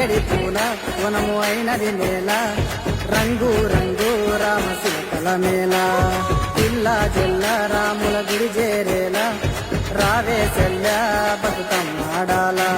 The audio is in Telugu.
తంగేడి పూల వనము అయినది నేల రంగు రంగు రామశిల్కల మేళ పిల్ల జల్ల రాముల గుడి చేరేలా రావే చెల్ల బతుకమ్మాడాలా